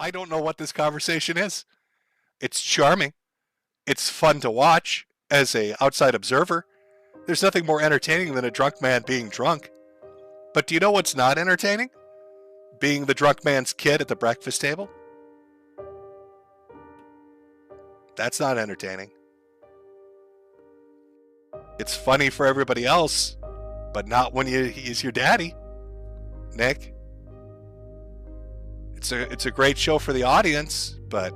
I don't know what this conversation is. It's charming. It's fun to watch as a outside observer. There's nothing more entertaining than a drunk man being drunk. But do you know what's not entertaining? Being the drunk man's kid at the breakfast table. That's not entertaining. It's funny for everybody else, but not when he's your daddy, Nick. It's a great show for the audience, but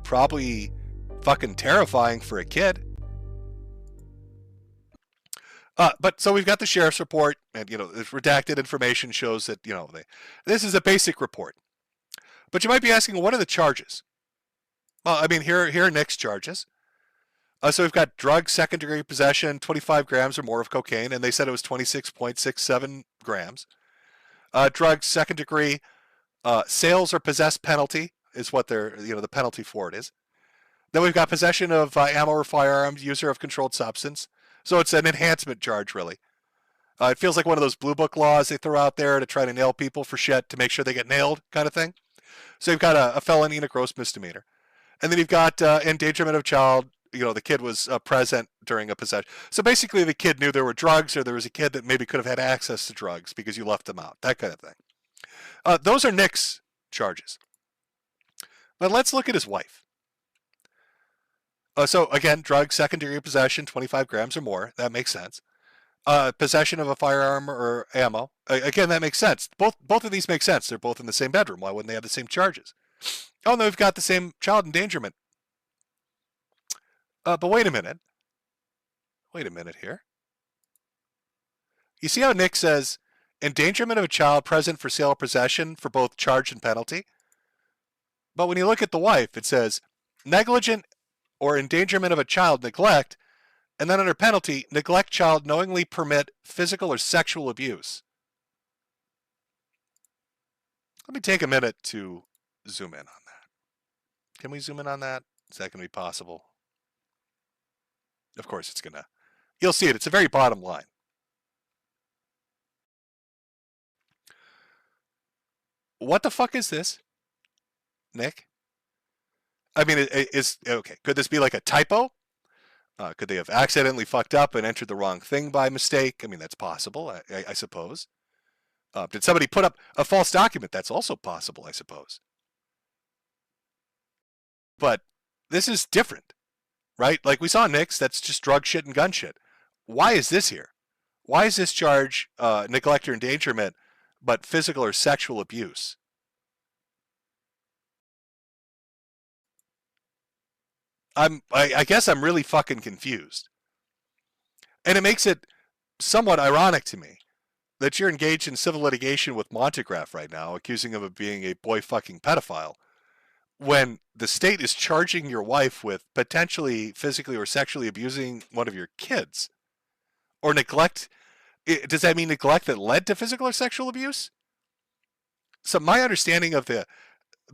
probably fucking terrifying for a kid. But so we've got the sheriff's report, and this redacted information shows that this is a basic report. But you might be asking, what are the charges? Well, I mean, here are Nick's charges. So we've got drug second-degree possession, 25 grams or more of cocaine, and they said it was 26.67 grams. Drug second-degree sales or possess penalty is what the penalty for it is. Then we've got possession of ammo or firearms, user of controlled substance. So it's an enhancement charge, really. It feels like one of those blue book laws they throw out there to try to nail people for shit to make sure they get nailed kind of thing. So you've got a felony and a gross misdemeanor. And then you've got endangerment of child. The kid was present during a possession. So basically the kid knew there were drugs, or there was a kid that maybe could have had access to drugs because you left them out, that kind of thing. Those are Nick's charges. But let's look at his wife. So again, drug second-degree possession, 25 grams or more. That makes sense. Possession of a firearm or ammo. Again, that makes sense. Both of these make sense. They're both in the same bedroom. Why wouldn't they have the same charges? Oh, no, we've got the same child endangerment. But wait a minute. Wait a minute here. You see how Nick says endangerment of a child present for sale or possession for both charge and penalty? But when you look at the wife, it says negligent or endangerment of a child neglect, and then under penalty, neglect child knowingly permit physical or sexual abuse. Let me take a minute to zoom in on that. Can we zoom in on that? Is that going to be possible? Of course it's going to. You'll see it. It's a very bottom line. What the fuck is this, Nick? I mean, okay. Could this be like a typo? Could they have accidentally fucked up and entered the wrong thing by mistake? I mean, that's possible, I suppose. Did somebody put up a false document? That's also possible, I suppose. But this is different, right? Like we saw Nick's, that's just drug shit and gun shit. Why is this here? Why is this charge neglect or endangerment, but physical or sexual abuse? I guess I'm really fucking confused. And it makes it somewhat ironic to me that you're engaged in civil litigation with Montegraph right now, accusing him of being a boy fucking pedophile, when the state is charging your wife with potentially physically or sexually abusing one of your kids. Or neglect. Does that mean neglect that led to physical or sexual abuse? So my understanding of the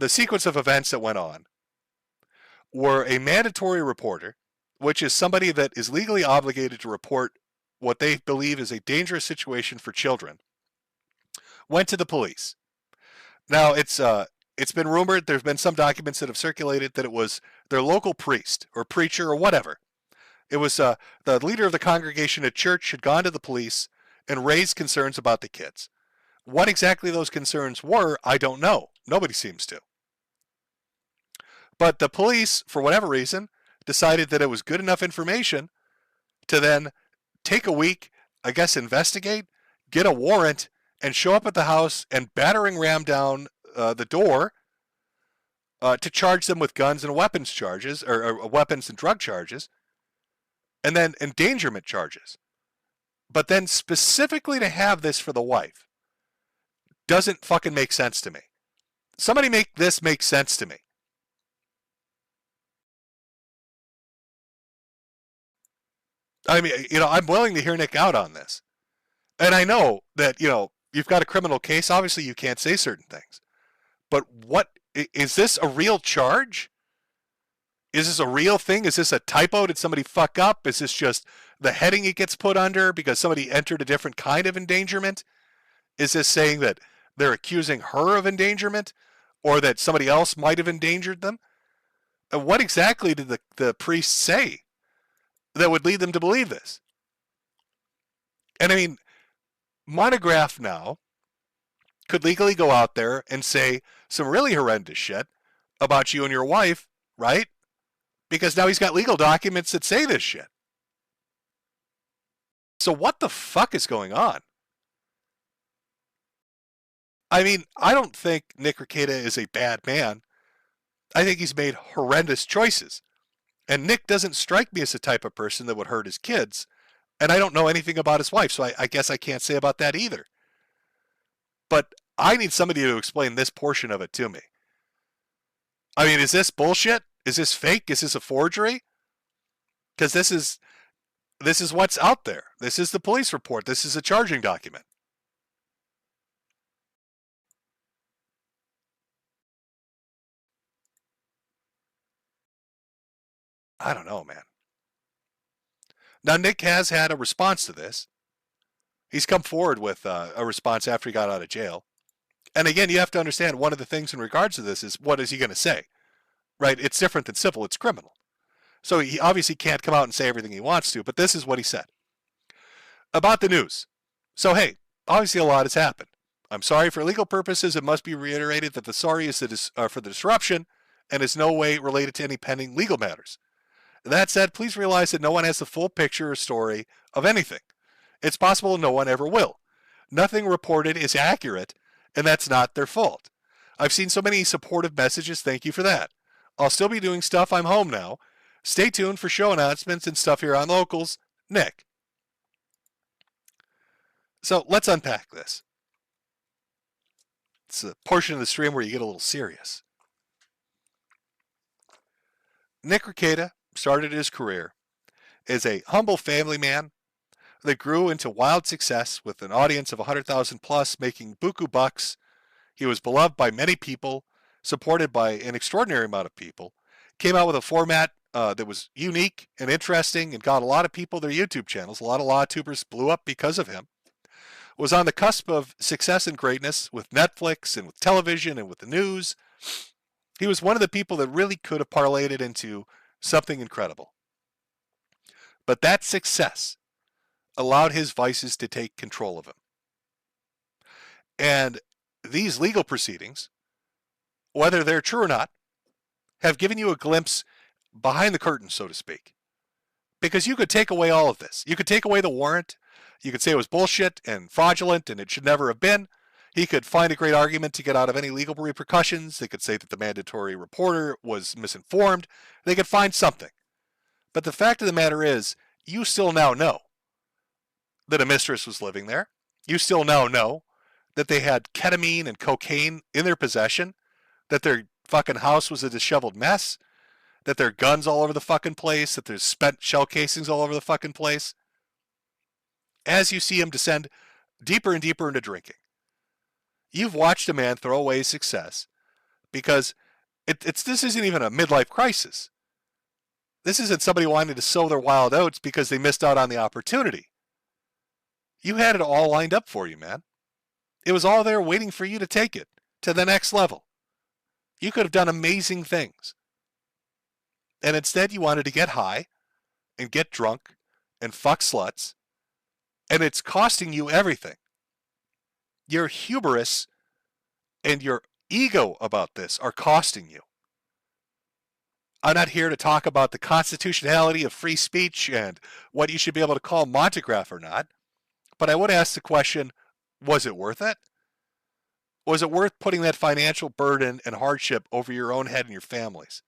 sequence of events that went on were a mandatory reporter, which is somebody that is legally obligated to report what they believe is a dangerous situation for children, went to the police. Now, it's been rumored, there's been some documents that have circulated that it was their local priest or preacher or whatever. It was the leader of the congregation at church had gone to the police and raised concerns about the kids. What exactly those concerns were, I don't know. Nobody seems to. But the police, for whatever reason, decided that it was good enough information to then take a week, I guess investigate, get a warrant, and show up at the house and battering ram down the door to charge them with guns and weapons charges, or weapons and drug charges, and then endangerment charges. But then specifically to have this for the wife doesn't fucking make sense to me. Somebody make this make sense to me. I mean, I'm willing to hear Nick out on this. And I know that, you've got a criminal case. Obviously, you can't say certain things. But is this a real charge? Is this a real thing? Is this a typo? Did somebody fuck up? Is this just the heading it gets put under because somebody entered a different kind of endangerment? Is this saying that they're accusing her of endangerment? or that somebody else might have endangered them? What exactly did the priest say that would lead them to believe this? And I mean, Monograph now could legally go out there and say some really horrendous shit about you and your wife, right? Because now he's got legal documents that say this shit. So what the fuck is going on? I mean, I don't think Nick Rekieta is a bad man. I think he's made horrendous choices. And Nick doesn't strike me as the type of person that would hurt his kids. And I don't know anything about his wife, so I guess I can't say about that either. But I need somebody to explain this portion of it to me. I mean, is this bullshit? Is this fake? Is this a forgery? Because this is what's out there. This is the police report. This is a charging document. I don't know, man. Now, Nick has had a response to this. He's come forward with a response after he got out of jail. And again, you have to understand one of the things in regards to this is, what is he going to say? Right? It's different than civil. It's criminal. So he obviously can't come out and say everything he wants to, but this is what he said. About the news. So, hey, obviously a lot has happened. I'm sorry. For legal purposes, it must be reiterated that the sorry is for the disruption and is no way related to any pending legal matters. That said, please realize that no one has the full picture or story of anything. It's possible no one ever will. Nothing reported is accurate, and that's not their fault. I've seen so many supportive messages. Thank you for that. I'll still be doing stuff. I'm home now. Stay tuned for show announcements and stuff here on Locals. Nick. So let's unpack this. It's a portion of the stream where you get a little serious. Nick Rekieta started his career as a humble family man that grew into wild success with an audience of 100,000 plus, making buku bucks. He was beloved by many people, supported by an extraordinary amount of people, came out with a format that was unique and interesting and got a lot of people their YouTube channels. A lot of law tubers blew up because of him. Was on the cusp of success and greatness with Netflix and with television and with the news. He was one of the people that really could have parlayed it into something incredible. But that success allowed his vices to take control of him. And these legal proceedings, whether they're true or not, have given you a glimpse behind the curtain, so to speak. Because you could take away all of this. You could take away the warrant. You could say it was bullshit and fraudulent and it should never have been. He could find a great argument to get out of any legal repercussions. They could say that the mandatory reporter was misinformed. They could find something. But the fact of the matter is, you still now know that a mistress was living there. You still now know that they had ketamine and cocaine in their possession, that their fucking house was a disheveled mess, that there are guns all over the fucking place, that there's spent shell casings all over the fucking place. As you see him descend deeper and deeper into drinking, you've watched a man throw away his success because this isn't even a midlife crisis. This isn't somebody wanting to sow their wild oats because they missed out on the opportunity. You had it all lined up for you, man. It was all there waiting for you to take it to the next level. You could have done amazing things. And instead you wanted to get high and get drunk and fuck sluts. And it's costing you everything. Your hubris and your ego about this are costing you. I'm not here to talk about the constitutionality of free speech and what you should be able to call Montegraph or not. But I would ask the question, was it worth it? Was it worth putting that financial burden and hardship over your own head and your families?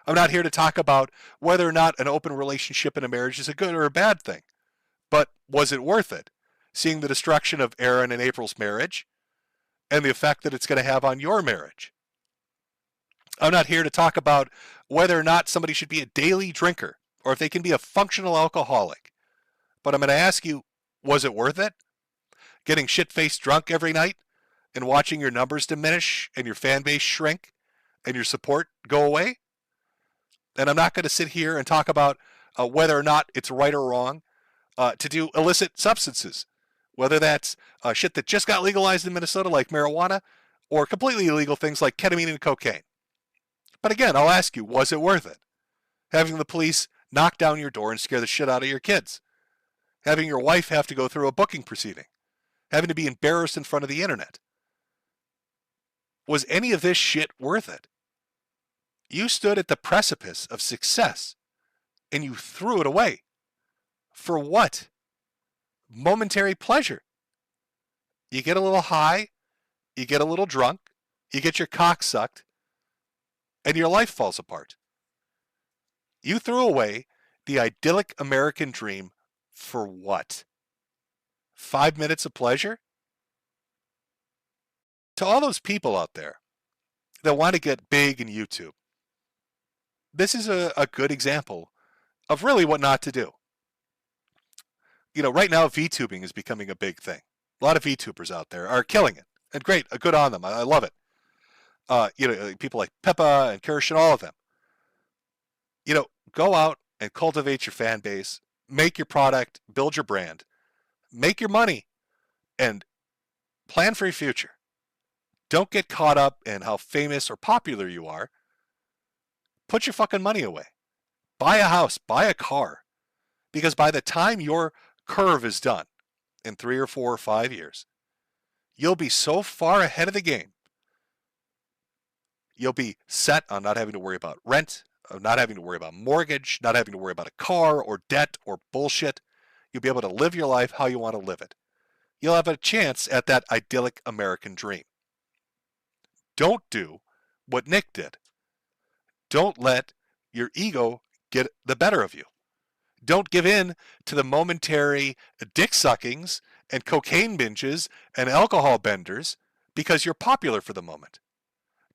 I'm not here to talk about whether or not an open relationship in a marriage is a good or a bad thing. But was it worth it? Seeing the destruction of Aaron and April's marriage and the effect that it's going to have on your marriage. I'm not here to talk about whether or not somebody should be a daily drinker or if they can be a functional alcoholic. But I'm going to ask you, was it worth it? Getting shit-faced drunk every night and watching your numbers diminish and your fan base shrink and your support go away? And I'm not going to sit here and talk about whether or not it's right or wrong to do illicit substances, whether that's shit that just got legalized in Minnesota like marijuana or completely illegal things like ketamine and cocaine. But again, I'll ask you, was it worth it? Having the police knock down your door and scare the shit out of your kids. Having your wife have to go through a booking proceeding. Having to be embarrassed in front of the internet. Was any of this shit worth it? You stood at the precipice of success and you threw it away. For what? Momentary pleasure. You get a little high, you get a little drunk, you get your cock sucked, and your life falls apart. You threw away the idyllic American dream for what? 5 minutes of pleasure? To all those people out there that want to get big in YouTube, this is a good example of really what not to do. Right now VTubing is becoming a big thing. A lot of VTubers out there are killing it. And great, good on them. I love it. People like Peppa and Kirsch and all of them. Go out and cultivate your fan base, make your product, build your brand, make your money, and plan for your future. Don't get caught up in how famous or popular you are. Put your fucking money away. Buy a house, buy a car. Because by the time your curve is done, in 3 or 4 or 5 years, you'll be so far ahead of the game. You'll be set on not having to worry about rent, not having to worry about mortgage, not having to worry about a car or debt or bullshit. You'll be able to live your life how you want to live it. You'll have a chance at that idyllic American dream. Don't do what Nick did. Don't let your ego get the better of you. Don't give in to the momentary dick suckings and cocaine binges and alcohol benders because you're popular for the moment.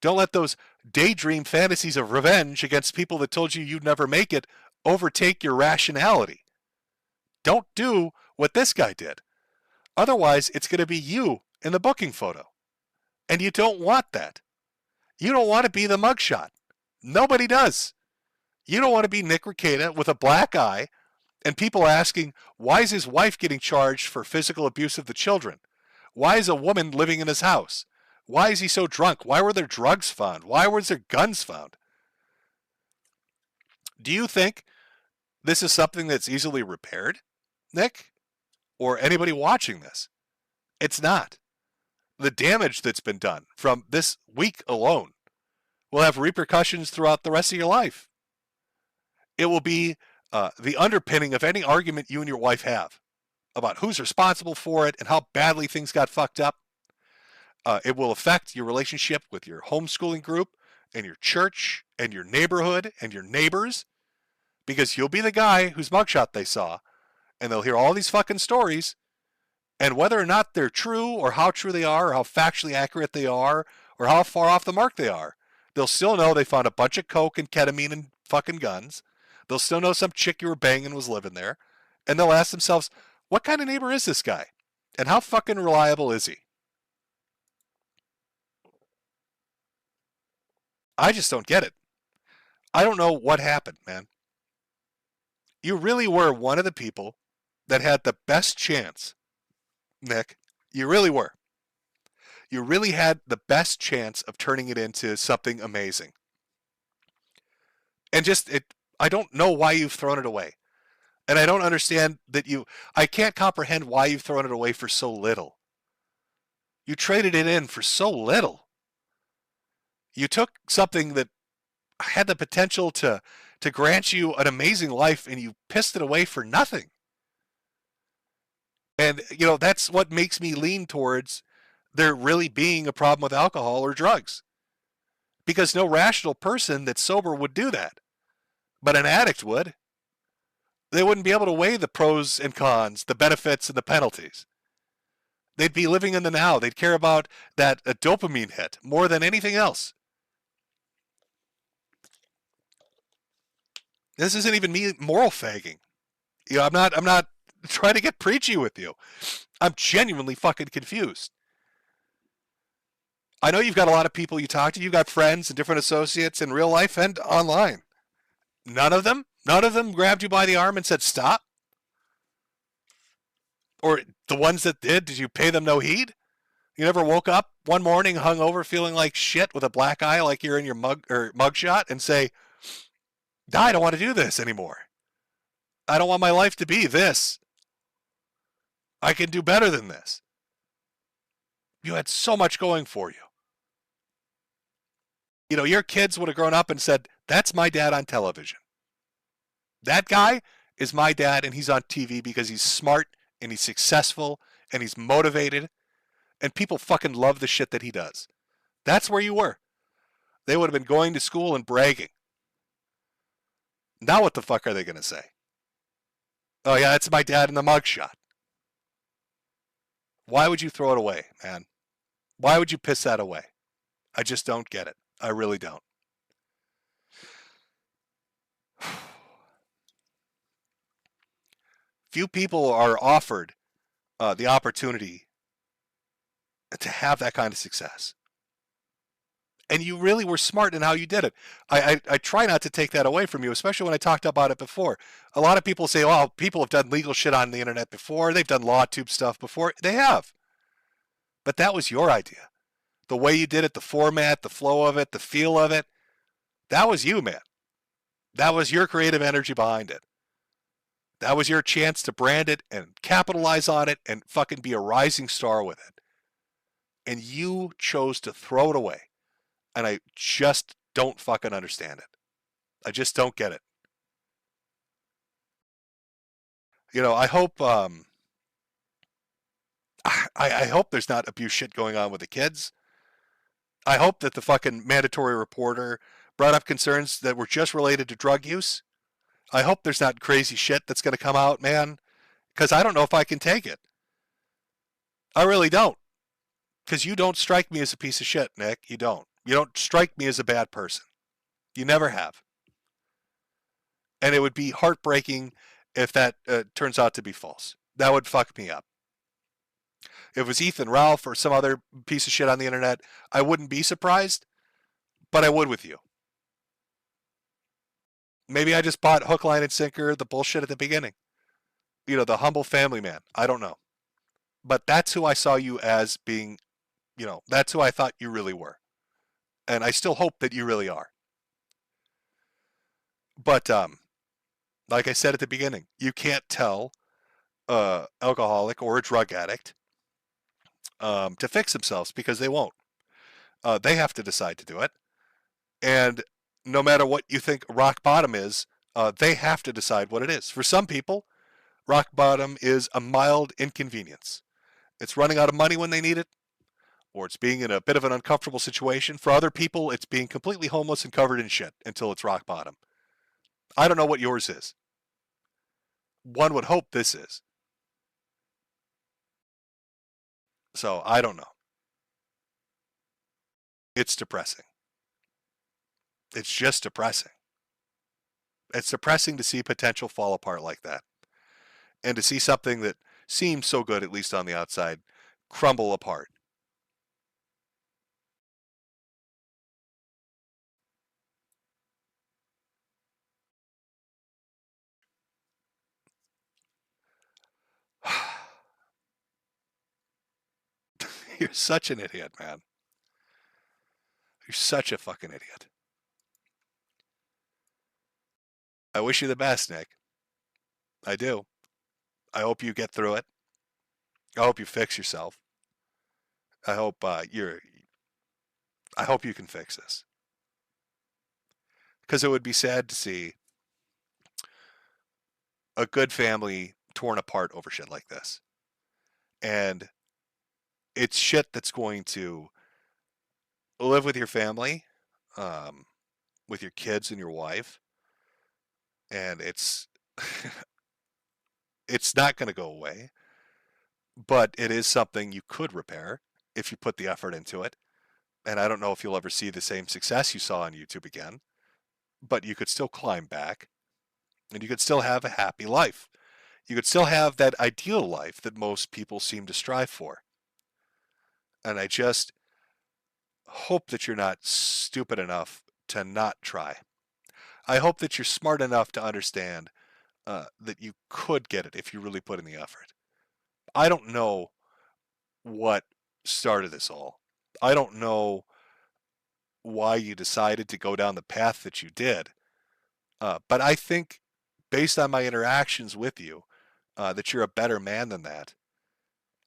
Don't let those daydream fantasies of revenge against people that told you you'd never make it overtake your rationality. Don't do what this guy did. Otherwise, it's going to be you in the booking photo. And you don't want that. You don't want to be the mugshot. Nobody does. You don't want to be Nick Rekieta with a black eye and people asking, why is his wife getting charged for physical abuse of the children? Why is a woman living in his house? Why is he so drunk? Why were there drugs found? Why was there guns found? Do you think this is something that's easily repaired, Nick? Or anybody watching this? It's not. The damage that's been done from this week alone will have repercussions throughout the rest of your life. It will be the underpinning of any argument you and your wife have about who's responsible for it and how badly things got fucked up. It will affect your relationship with your homeschooling group and your church and your neighborhood and your neighbors, because you'll be the guy whose mugshot they saw, and they'll hear all these fucking stories, and whether or not they're true or how true they are or how factually accurate they are or how far off the mark they are, they'll still know they found a bunch of coke and ketamine and fucking guns. They'll still know some chick you were banging was living there, and they'll ask themselves, what kind of neighbor is this guy? And how fucking reliable is he? I just don't get it. I don't know what happened, man. You really were one of the people that had the best chance, Nick. You really were. You really had the best chance of turning it into something amazing. And I don't know why you've thrown it away. And I don't understand I can't comprehend why you've thrown it away for so little. You traded it in for so little. You took something that had the potential to grant you an amazing life and you pissed it away for nothing. And, that's what makes me lean towards there really being a problem with alcohol or drugs. Because no rational person that's sober would do that. But an addict would. They wouldn't be able to weigh the pros and cons, the benefits and the penalties. They'd be living in the now. They'd care about that dopamine hit more than anything else. This isn't even me moral fagging. I'm not trying to get preachy with you. I'm genuinely fucking confused. I know you've got a lot of people you talk to. You've got friends and different associates in real life and online. None of them grabbed you by the arm and said, stop? Or the ones that did you pay them no heed? You never woke up one morning hungover feeling like shit with a black eye like you're in your mugshot and say, I don't want to do this anymore. I don't want my life to be this. I can do better than this. You had so much going for you. You know, your kids would have grown up and said, that's my dad on television. That guy is my dad, and he's on TV because he's smart and he's successful and he's motivated, and people fucking love the shit that he does. That's where you were. They would have been going to school and bragging. Now what the fuck are they going to say? Oh, yeah, it's my dad in the mugshot. Why would you throw it away, man? Why would you piss that away? I just don't get it. I really don't. Few people are offered the opportunity to have that kind of success. And you really were smart in how you did it. I try not to take that away from you, especially when I talked about it before. A lot of people say, well, people have done legal shit on the internet before. They've done law tube stuff before. They have. But that was your idea. The way you did it, the format, the flow of it, the feel of it, that was you, man. That was your creative energy behind it. That was your chance to brand it and capitalize on it and fucking be a rising star with it. And you chose to throw it away. And I just don't fucking understand it. I just don't get it. You know, I hope I hope there's not abuse shit going on with the kids. I hope that the fucking mandatory reporter brought up concerns that were just related to drug use. I hope there's not crazy shit that's going to come out, man, because I don't know if I can take it. I really don't. Because you don't strike me as a piece of shit, Nick. You don't. You don't strike me as a bad person. You never have. And it would be heartbreaking if that turns out to be false. That would fuck me up. If it was Ethan Ralph or some other piece of shit on the internet, I wouldn't be surprised, but I would with you. Maybe I just bought hook, line, and sinker the bullshit at the beginning. You know, the humble family man. I don't know. But that's who I saw you as being, you know, that's who I thought you really were. And I still hope that you really are. But like I said at the beginning, you can't tell an alcoholic or a drug addict to fix themselves because they won't. They have to decide to do it. And no matter what you think rock bottom is, they have to decide what it is. For some people, rock bottom is a mild inconvenience. It's running out of money when they need it, or it's being in a bit of an uncomfortable situation. For other people, it's being completely homeless and covered in shit until it's rock bottom. I don't know what yours is. One would hope this is. So I don't know. It's depressing. It's just depressing. It's depressing to see potential fall apart like that. And to see something that seems so good, at least on the outside, crumble apart. You're such an idiot, man. You're such a fucking idiot. I wish you the best, Nick. I do. I hope you get through it. I hope you fix yourself. I hope I hope you can fix this. Because it would be sad to see a good family torn apart over shit like this. And it's shit that's going to live with your family, um, with your kids and your wife, and it's not going to go away. But it is something you could repair if you put the effort into it. And I don't know if you'll ever see the same success you saw on YouTube again, but you could still climb back, and you could still have a happy life. You could still have that ideal life that most people seem to strive for. And I just hope that you're not stupid enough to not try. I hope that you're smart enough to understand that you could get it if you really put in the effort. I don't know what started this all. I don't know why you decided to go down the path that you did, but I think, based on my interactions with you, that you're a better man than that,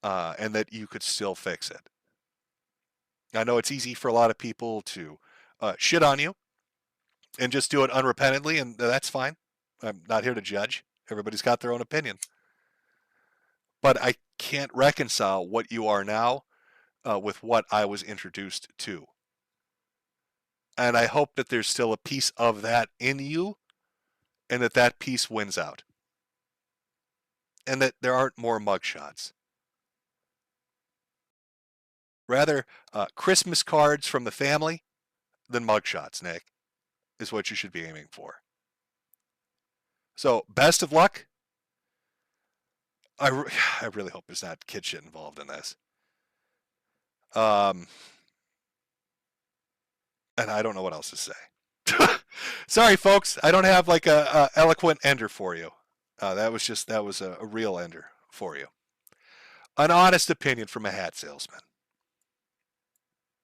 and that you could still fix it. I know it's easy for a lot of people to shit on you and just do it unrepentantly, and that's fine. I'm not here to judge. Everybody's got their own opinion. But I can't reconcile what you are now with what I was introduced to. And I hope that there's still a piece of that in you, and that that piece wins out. And that there aren't more mugshots. Rather, Christmas cards from the family than mugshots, Nick, is what you should be aiming for. So, best of luck. I really hope there's not kid shit involved in this. And I don't know what else to say. Sorry, folks. I don't have like a eloquent ender for you. That was a real ender for you. An honest opinion from a hat salesman.